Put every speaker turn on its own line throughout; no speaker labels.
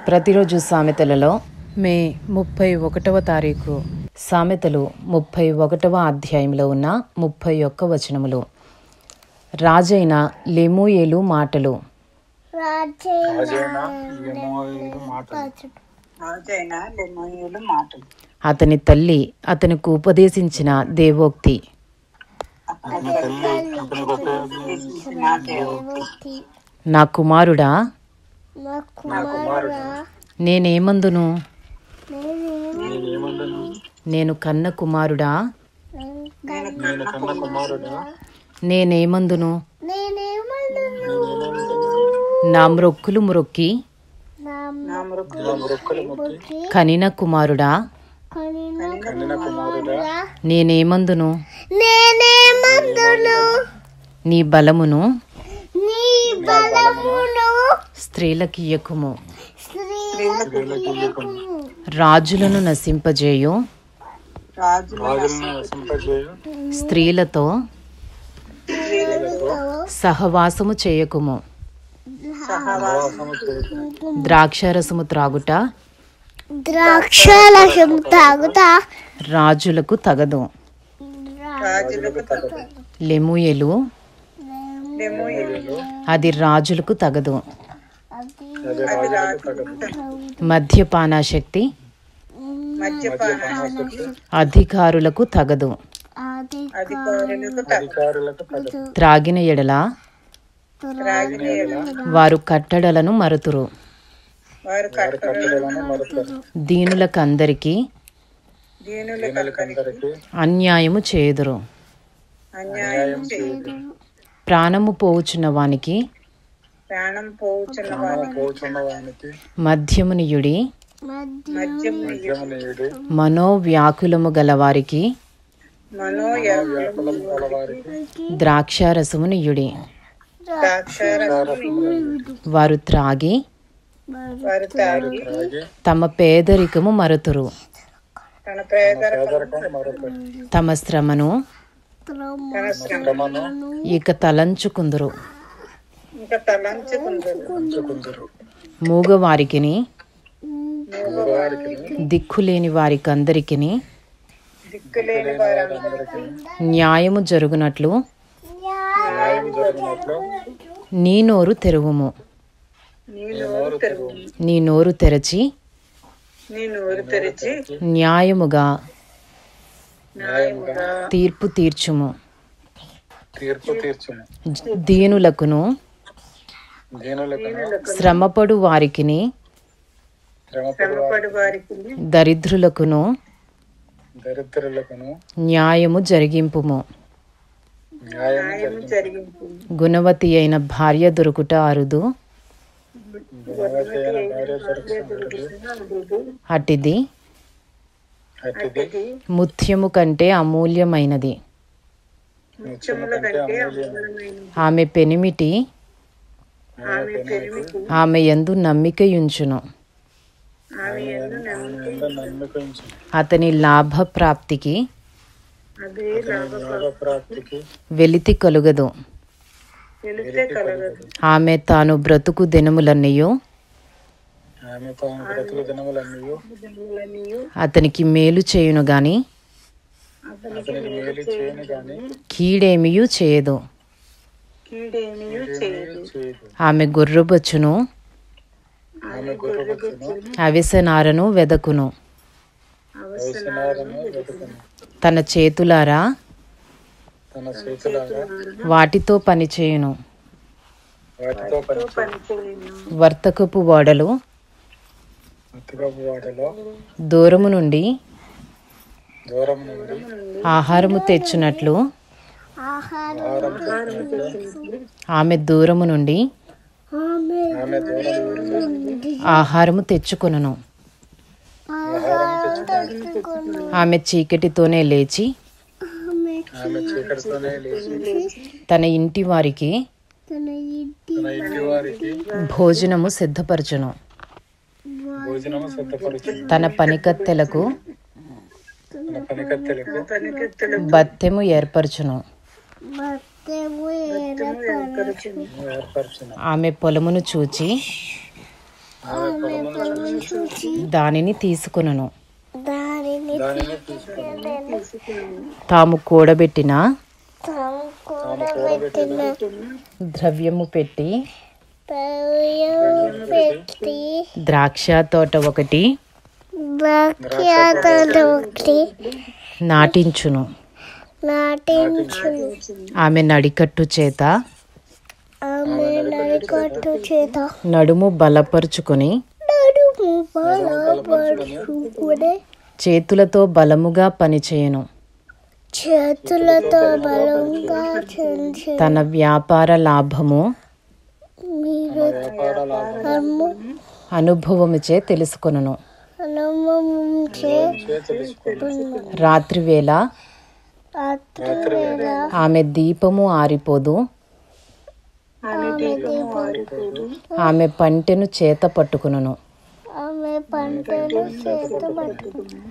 ప్రతిరోజు సామెతలలో మే 31వ తారీఖు సామెతలు 31వ అధ్యాయంలో ఉన్న 31 వచనములు. రాజైన లెమూయేలు మాటలు. అతని తల్లి అతనికి ఉపదేశించిన దేవోక్తి. నా కుమారుడా, నేనేమందును? నేను కన్న కుమారుడా, నేనేమందును? నా మ్రొక్కులు మ్రొక్కి కనిన కుమారుడా, నేనేమందును? నీ బలమును స్త్రీలకియ్యకుము. రాజులను నశింపజేయు స్త్రీలతో సహవాసము చేయకుము. ద్రాక్షారసము త్రాగుట రాజులకు తగదు. లెమూయేలు, అది రాజులకు తగదు. మద్యపానాశక్తి అధికారులకు తగదు. త్రాగిన ఎడల వారు కట్టడలను మరుతురు. దీనులకందరికీ అన్యాయము చేయుదురు. ప్రాణము పోవుచున్న వానికి మద్యమునియుడి. మనోవ్యాకులము గలవారికి ద్రాక్షారసమునియుడి. వారు త్రాగి తమ పేదరికము మరుతురు. తమ శ్రమను ఇక తలంచుకుందురు. మూగవారికిని దిక్కులేని వారికందరికిని న్యాయము జరుగునట్లు నీ నోరు తెరువుము. నీ నోరు తెరచి న్యాయముగా తీర్పు తీర్చుము. దీనులకును శ్రమపడు వారికిని దరిద్రులకును న్యాయము జరిగింపుము. గుణవతి అయిన భార్య దొరుకుట అరుదు. అటిది ముత్యము కంటే అమూల్యమైనది. ఆమె పెనిమిటి ఆమె యందు నమ్మికయుంచును. అతని లాభప్రాప్తికి వెలితి కలుగదు. ఆమె తాను బ్రతుకు దినములన్నయు అతనికి మేలు చేయును గాని కీడేమియూ చేయదు. ఆమె గొర్రెబొచ్చును అవిసెనారను వెదకును. తన చేతులారా వాటితో పనిచేయును. వర్తకపు ఓడలు దూరము నుండి ఆహారము తెచ్చునట్లు ఆమె దూరము నుండి ఆహారము తెచ్చుకొనును. ఆమె చీకటితోనే లేచి తన ఇంటి వారికి భోజనము సిద్ధపరచును. తన పనికత్తెలకు బత్తెము ఏర్పరచును. ఆమె పొలమును చూచి దానిని తీసుకొనును. తాము కూడబెట్టిన ద్రవ్యము పెట్టి ద్రాక్ష తోట ఒకటి నాటించును. ఆమె నడికట్టు చేత నడుము బలపరుచుకొని చేతులతో బలముగా పనిచేయను. తన వ్యాపార లాభము అనుభవముచే తెలుసుకొనును. రాత్రివేళ ఆమె దీపము ఆరిపోదు. ఆమె పంటెను చేత పట్టుకును.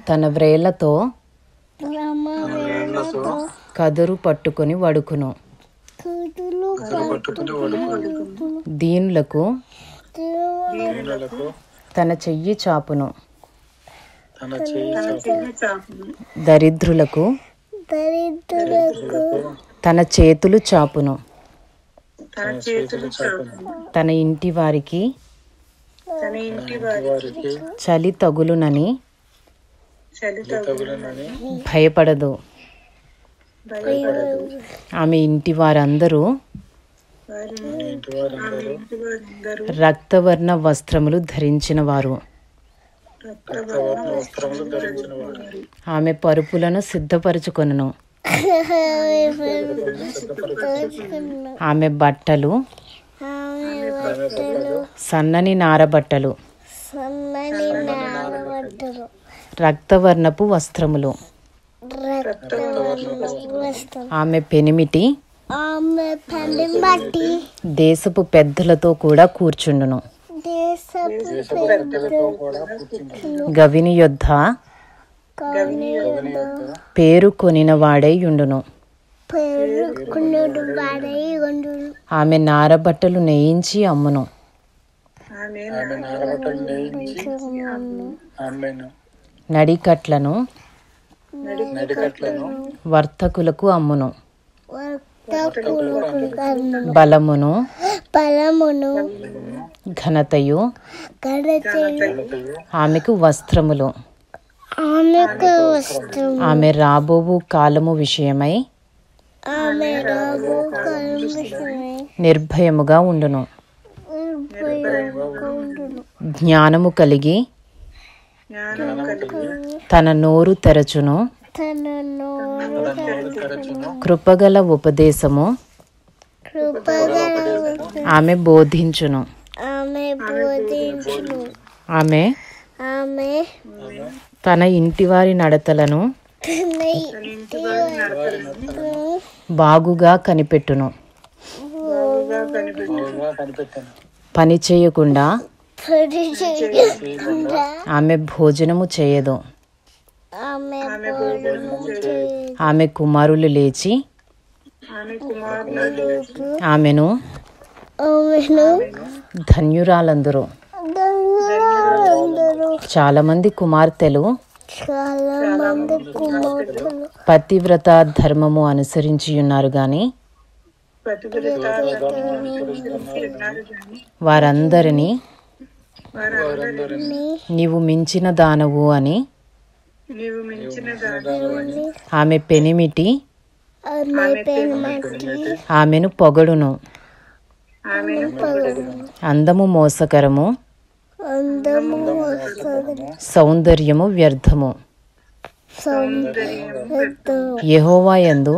తన వ్రేళ్లతో కదురు పట్టుకొని వడుకును. దీనులకు తన చెయ్యి చాపును. దరిద్రులకు తన చేతులు చాపును. తన ఇంటి వారికి చలి తగులునని భయపడదు. ఆమె ఇంటి వారందరూ రక్తవర్ణ వస్త్రములు ధరించిన వారు. ఆమె పరుపులను సిద్ధపరచుకొనును. ఆమె బట్టలు సన్నని నారబట్టలు, రక్తవర్ణపు వస్త్రములు. ఆమె పెనిమిటి దేశపు పెద్దలతో కూడా కూర్చుండును. గవిని యొద్ద పేరు కొనిన వాడై యుండును. ఆమె నారబట్టలు నేయించి అమ్మును. నడికట్లను వర్తకులకు అమ్మును. బలమును ఘనతయు ఆమెకు వస్త్రములు. ఆమె రాబోవు కాలము విషయమై నిర్భయముగా ఉండును. జ్ఞానము కలిగి తన నోరు తెరచును. కృపగల ఉపదేశము ఆమె బోధించును. ఆమె తన ఇంటివారి నడతలను బాగుగా కనిపెట్టును. పని చేయకుండా ఆమె భోజనము చేయదు. ఆమె కుమారులు లేచి ఆమెను ధన్యురాలందరూ. చాలా మంది కుమార్తెలు పతివ్రత ధర్మము అనుసరించి ఉన్నారు గాని వారందరినీ నీవు మించిన దానవు అని ఆమె పెనిమిటి ఆమెను పొగడును. అందము మోసకరము, సౌందర్యము వ్యర్థము. యెహోవా యందు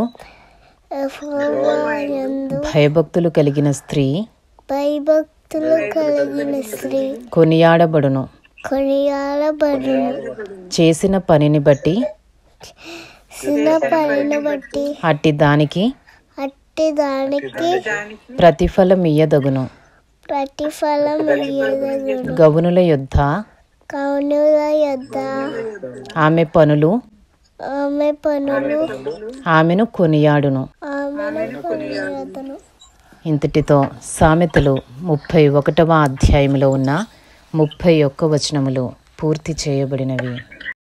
భయభక్తులు కలిగిన స్త్రీ కొనియాడబడును. చేసిన పనిని బట్టి అట్టి దానికి ప్రతిఫలమియ్యదగును. గవునుల యొద్ద ఆమె పనులు ఆమెను కొనియాడును. ఇంతటితో సామెతలు 31వ అధ్యాయంలో ఉన్న 31 వచనములు పూర్తి చేయబడినవి.